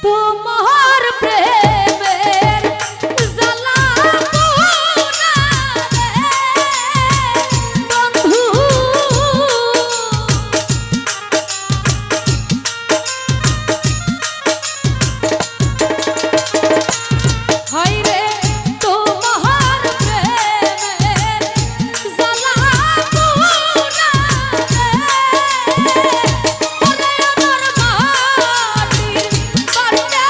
তোমার প্রেমের জ্বালা পোড়ালে বন্ধু হায়রে তোমার প্রেমের জ্বালা পোড়ালে ওরে আমার মাটির বাড়িতে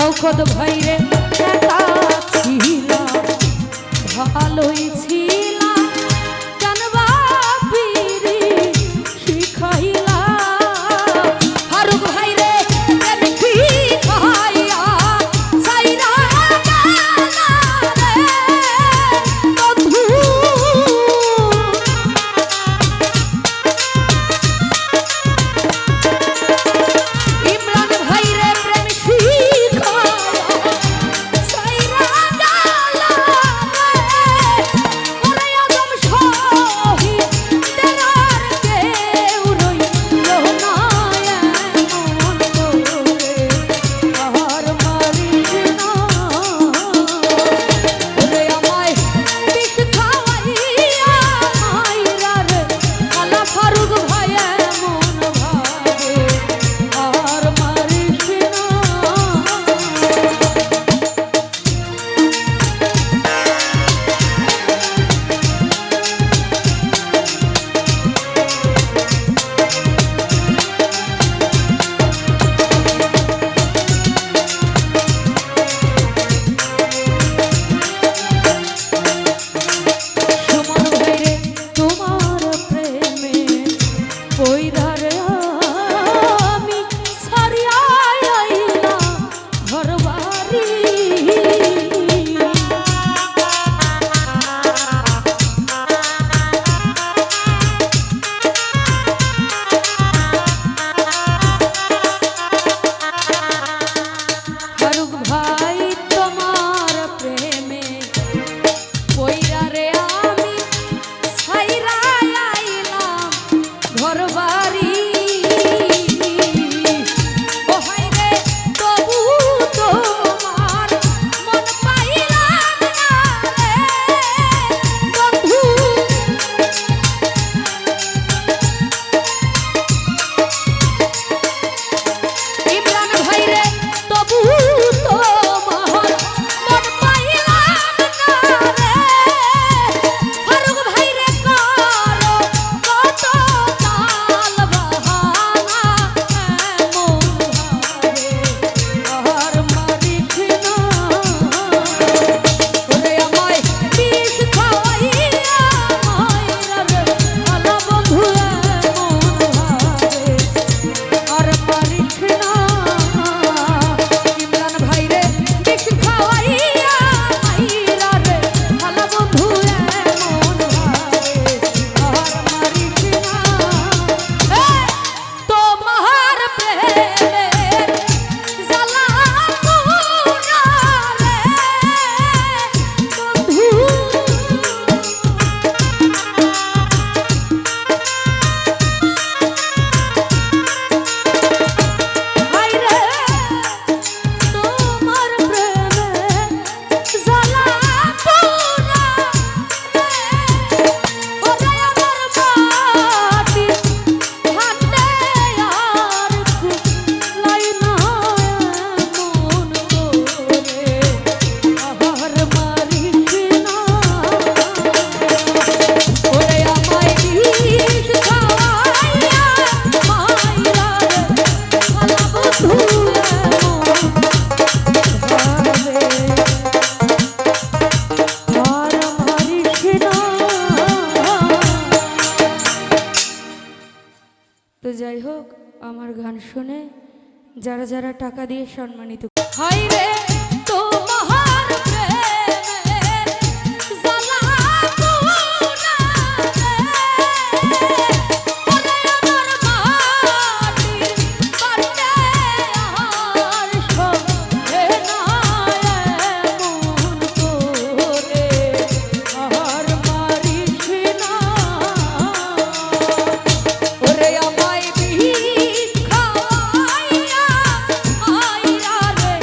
শৌকত ভাইরে একা ছিলাম ভালোই ছিলাম জানবা পিরি শিখাইলাম ফারুক ভাইরে প্রেম শিখাইয়া সাইরা গেলা রে বন্ধু ইমরান ভাইরে প্রেম শিখাইয়া সাইরা গেলা রে ওরে আদম শহীদ তেরার কেউ রইল না এমন করে আর মারিস না ওরে আমায় বিষ খাওয়াইয়া মাইরা রে আলা ফারুক ভাই এমন ভাবে আর মারিস না সুমন ভাইরে তোমার প্রেমে পয়দারে আমি ছাড়িয়া আইলাম ঘরবাড়ি ফারুক ভাই তোমার প্রেমে পয়রারে আমি ছাইরা আইলাম ঘরবাড়ি ও হায়রে তবু তোমার মন পাইলাম না রে বন্ধু ইমরান ভাইরে তবু তোমার মন পাইলাম না রে ফারুক ভাইরে করো কত তাল বাহানা এমন ভাবে আর মারিস না ওরে আমায় বিষ খাওয়াইয়া মাইরা রে আলা বন্ধু এমন ভাবে আর পারিস না ইমরান ভাইরে বিষ খাওয়াইয়া মাইরা রে আলা বন্ধু এমন ভাবে আর মারিস না তোমার প্রেমের জ্বালা পুরা রে বন্ধু হায়রে তোমার প্রেমে জ্বালা পুরা ওরে আমার মাটি ভান্ডে আর কুলাই না এমন করে আর মারিস না ওরে আমায় বিষ খাওয়াইয়া মাইরা রে আলা বন্ধু এমন ভাবে আর মারিস না তো যাই হোক আমার গান শুনে যারা যারা টাকা দিয়ে সম্মানিত হায়রে তোমার প্রেমের জ্বালা পুরা রে ওরে আমার মাটির বান্ডে আর সহে না এমন করে আর মারিস না ওরে আমায় বিষ খাওয়াইয়া মাইরা রে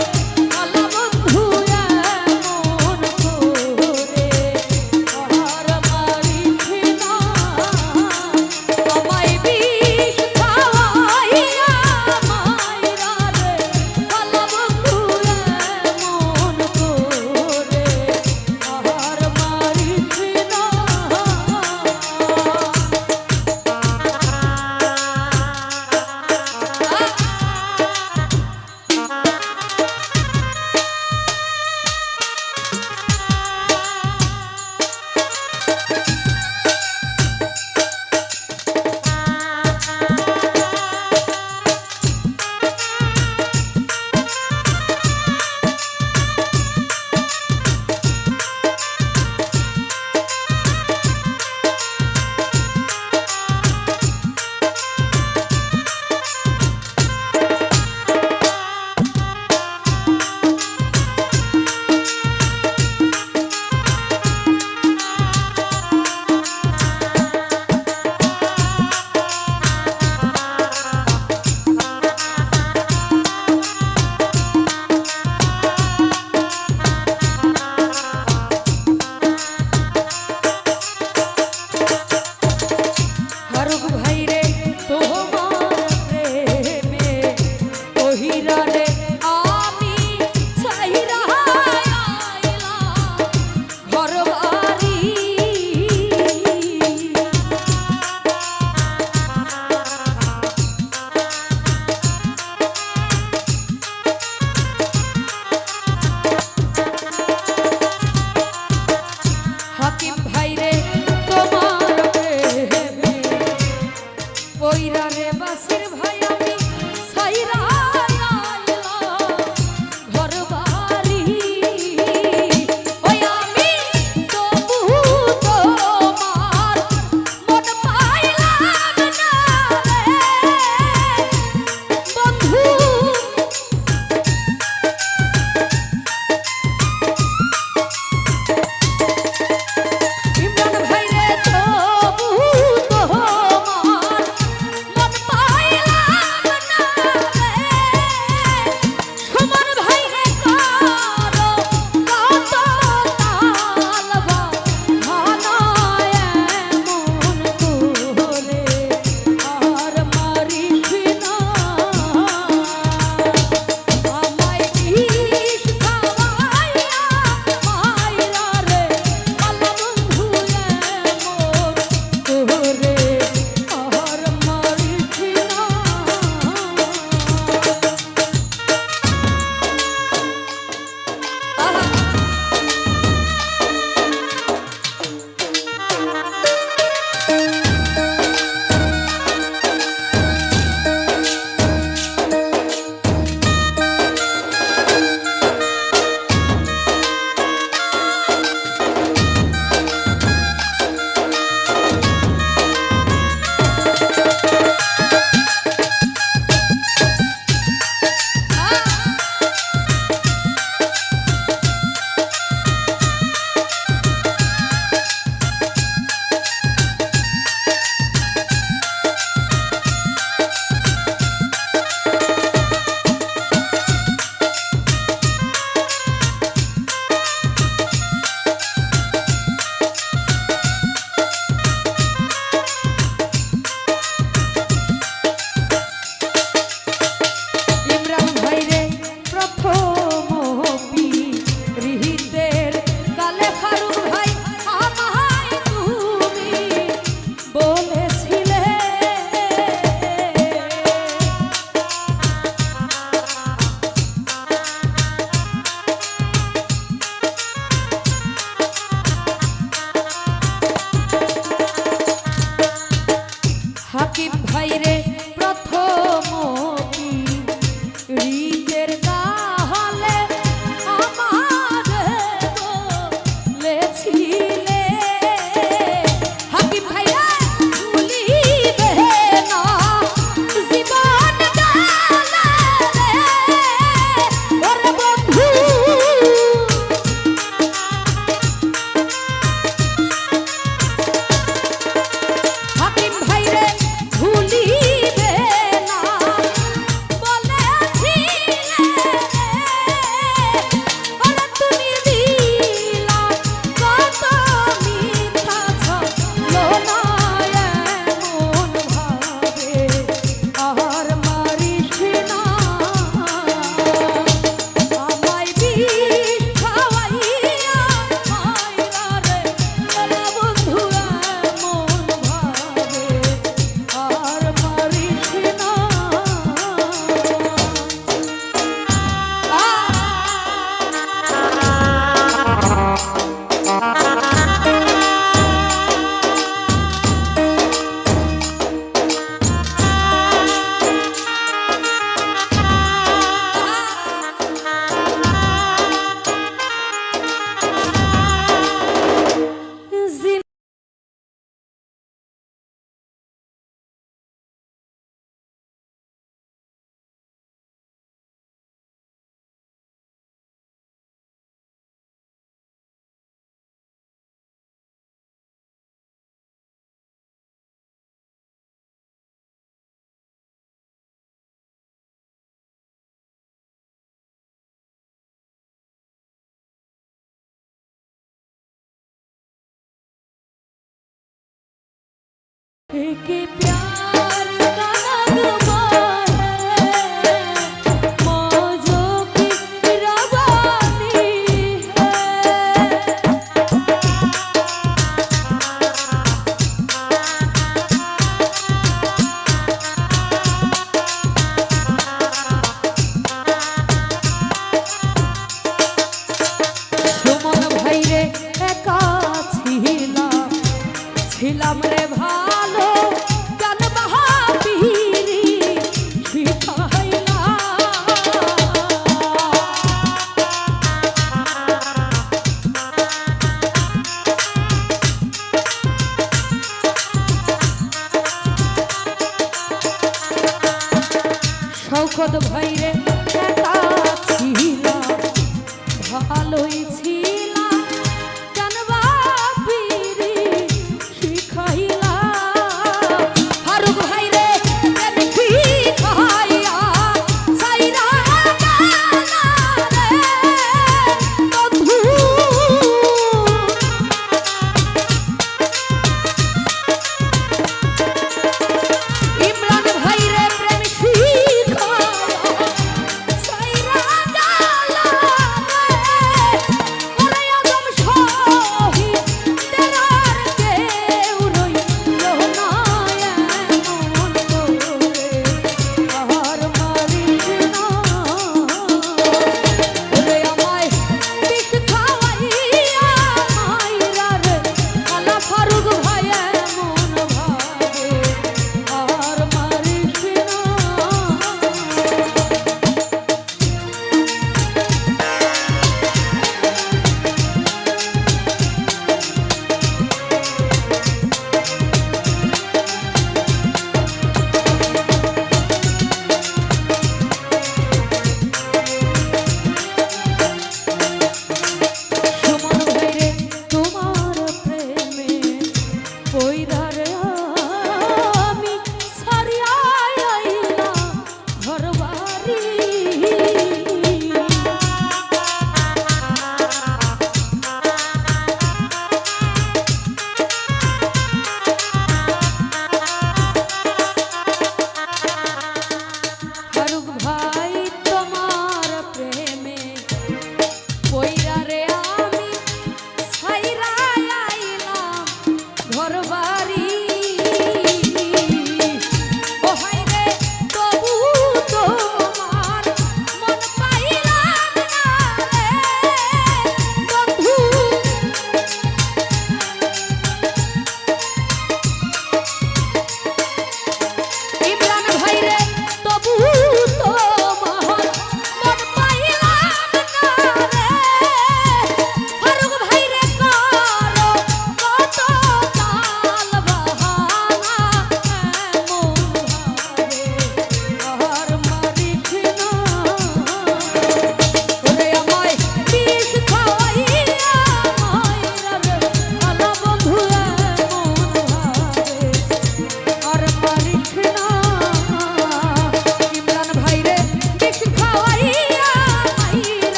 एक प्यार का नगमा है मौजों की रवानी है। সুমন ভাই রে একা ছিলাম রে ভালো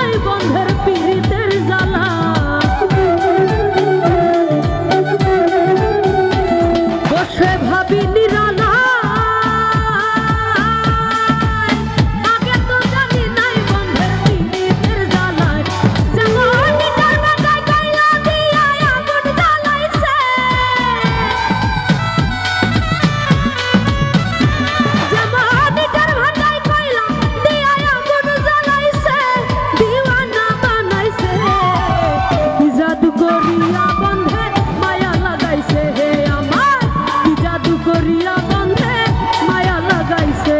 নাই বন্ধের পীড়িতের জ্বালা বসে ভাবি নিরালা আগে তো জানি নাই বন্ধের পীড়িতের জ্বালা যেমন নিটার মাথায় কইলা দিয়া আগুন জ্বালাইছে যেমন নিটার মাথায় কইলা দিয়া আগুন জ্বালাইছে দিওয়ানা বানাইছে কি জাদু করিয়া বন্ধে মায়া লাগাইছে হে আমার কি জাদু করিয়া বন্ধে মায়া লাগাইছে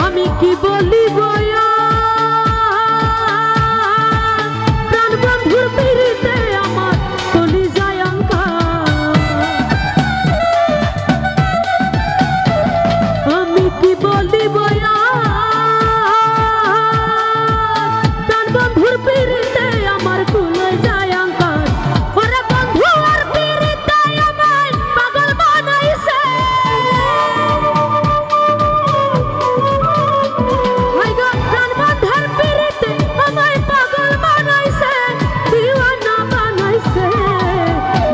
আমি কি বলিব প্রাণ বন্ধুর পীড়িতে আমার কলিজায় আমি কি বলিব প্রাণ বন্ধুর পীড়িতে আমার কলিজায় ওরে বন্ধু আর পীড়িতে আমায় পাগল বানাইছে প্রাণ বন্ধের পীড়িতে আমায় পাগল বানাইছে দিওয়ানা বানাইছে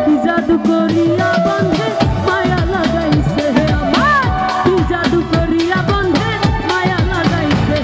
কি জাদু করিয়া বন্ধে মায়া লাগাইছে আমার কি জাদু করিয়া বন্ধে মায়া লাগাইছে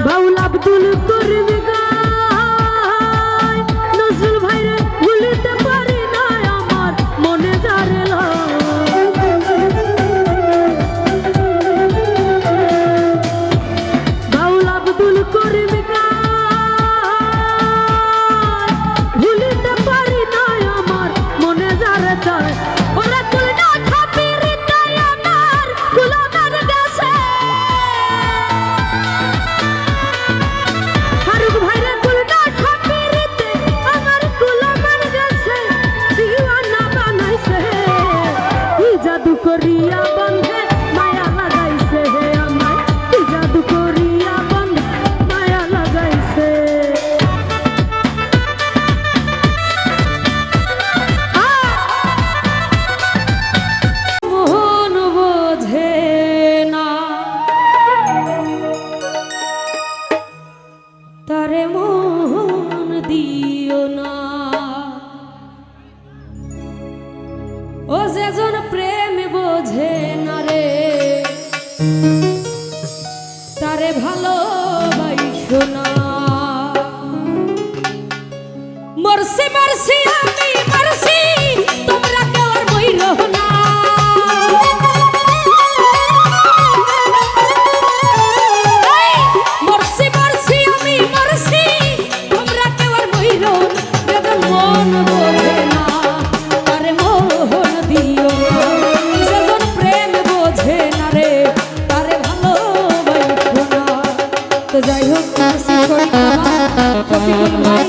বাউল আব্দুল করিম গায় নজরুল ভাইরে ভুলিতে পারি না আমার মনে যারে বাউল আব্দুল করিম গায় ভুলিতে পারি না আমার মনে যারে চায় ওরা তুই না খাপিরি তাই আমার গুলামের কাছে ফারুক ভাইরে কুলটা খাপিরিতে আমার গোলামের কাছে দিওয়ানা বানাইছে কি জাদু করিয়া বন্ধে মায়া লাগাইছে হে আমায় কি জাদু করিয়া বন্ধে মায়া লাগাইছে মোহন বোঝে না তারে মন দিও না ও যেজন প্রেম বোঝে না রে তারে ভালোবাসো না মরছি মরছি আমি মরছি তোমরা কেউ আর বইরো না মরছি মরছি আমি মরছি তোমরা কেউ আর বইরো না মন বোঝে না তারে মোহন দিও না যেজন প্রেম বোঝে না রে তারে ভালোবাসো না তো যাই হোক শফিকুল ভাই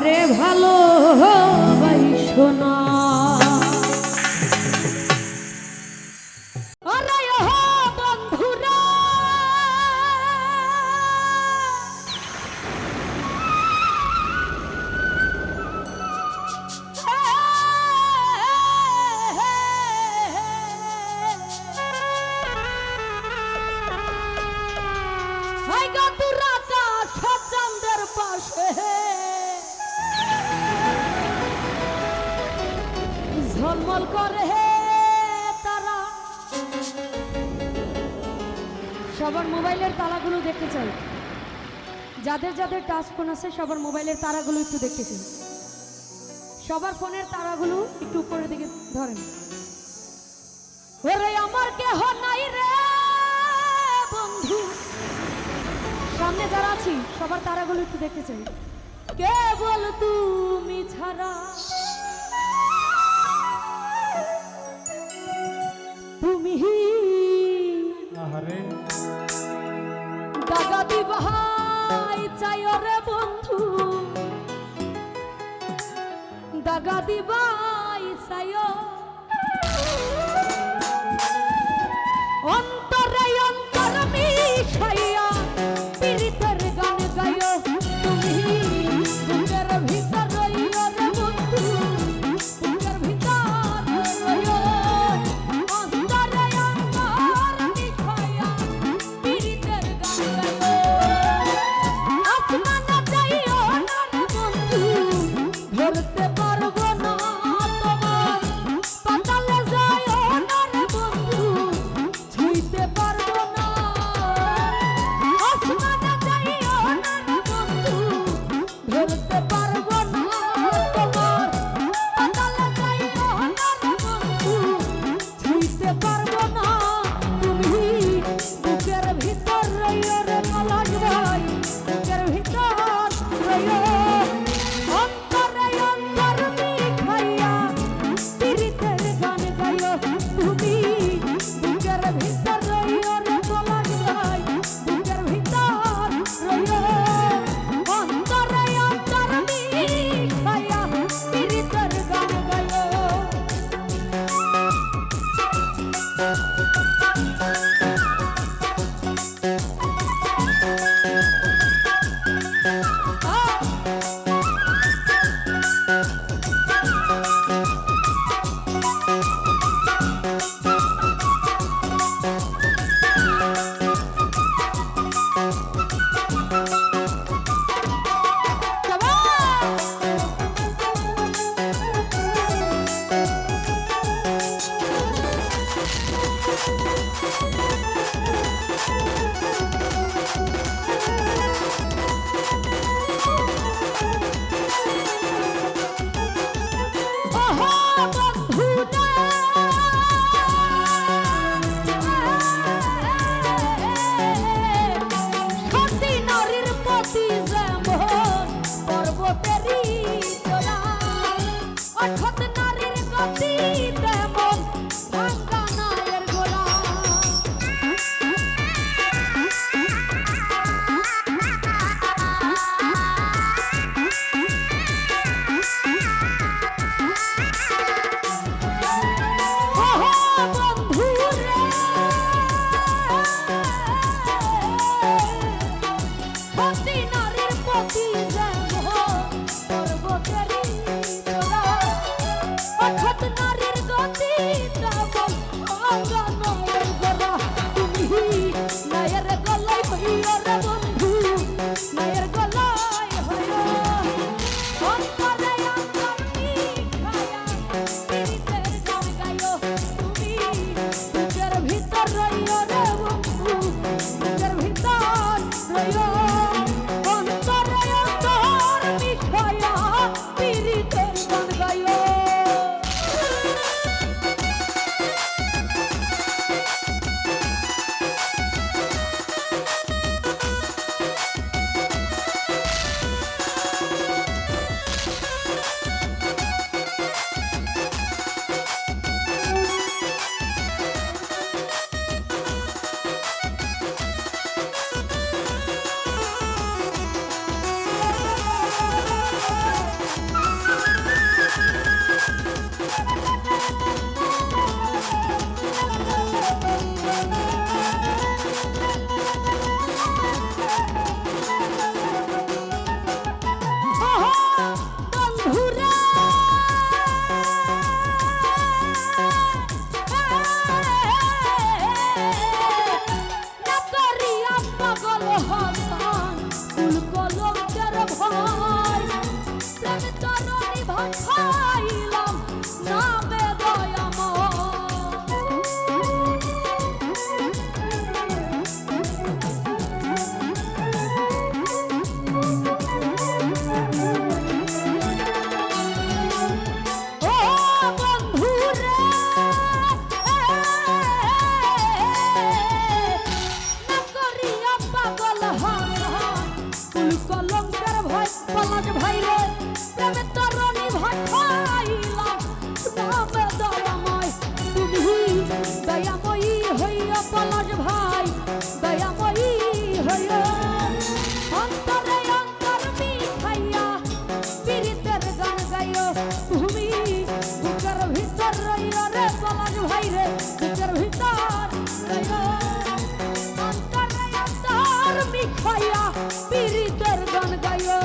আমারে ভালো বাইসোনা আরে ও বন্ধুরা হাই গো তুরাটা সচন্দের পাশে ঝলমল করে তারা সবার মোবাইলের তারাগুলো দেখতে চাই যাদের যাদের টাচ ফোন আছে সবার মোবাইলের তারাগুলো একটু দেখতে চাই সবার ফোনের তারাগুলো একটু উপরের দিকে ধরেন ওরে আমার কেহ নাই রে বন্ধু সামনে যারা আছি সবার তারাগুলো একটু দেখতে চাই কেবল তুমি ছাড়া তুমি দাগা দিবাই চাই রে বন্ধু দাগা দিবাই চাই অন্তরে অন্তর মিশাইয়া পীড়িতের গান গায়ো তুমি বুকের ভিতর রইও রে বন্ধু বুকের ভিতর রইও অন্তরে অন্তর মিশাইয়া পীড়িতের গান গায়ো আসমানে যাইও না রে বন্ধু ধরতে পারবো না তোমার পাতালে যাইও না রে বন্ধু ছুঁইতে পারবো না আসমানে যাইও না রে বন্ধু ধরতে পারবো না তোমার পাতালে যাইও না রে বন্ধু ছুঁইতে পারবো না তুমি বুকের ভিতর রইও রে পলাশ ভাই বুকের ভিতর রইও অন্তরে অন্তর মিশাইয়া পীড়িতের গান গাইও তুমি বুকের ভিতর রইও রে পলাশ ভাই বুকের ভিতর রইও অন্তরে অন্তর মিশাইয়া পীড়িতের গান গাইও রইও তুমি বুকের ভিতর রইও রে পলাশ ভাই রে বুকের ভিতর রইও অন্তরে অন্তর মিখাইয়া পীড়িতের গান গাইও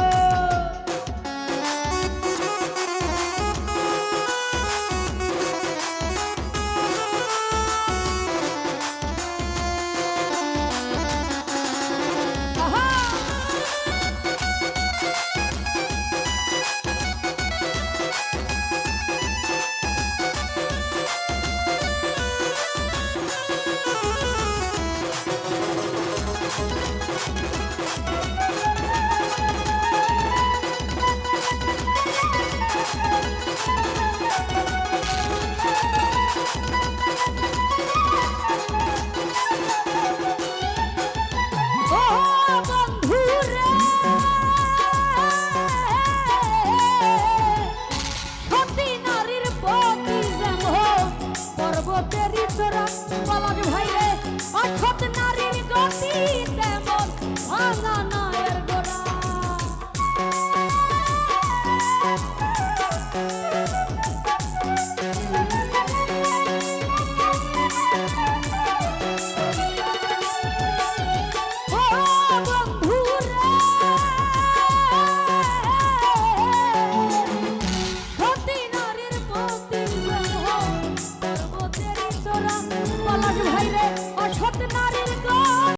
পলাশ ভাই রে অসৎ নারীর গতি তেমন ভাঙা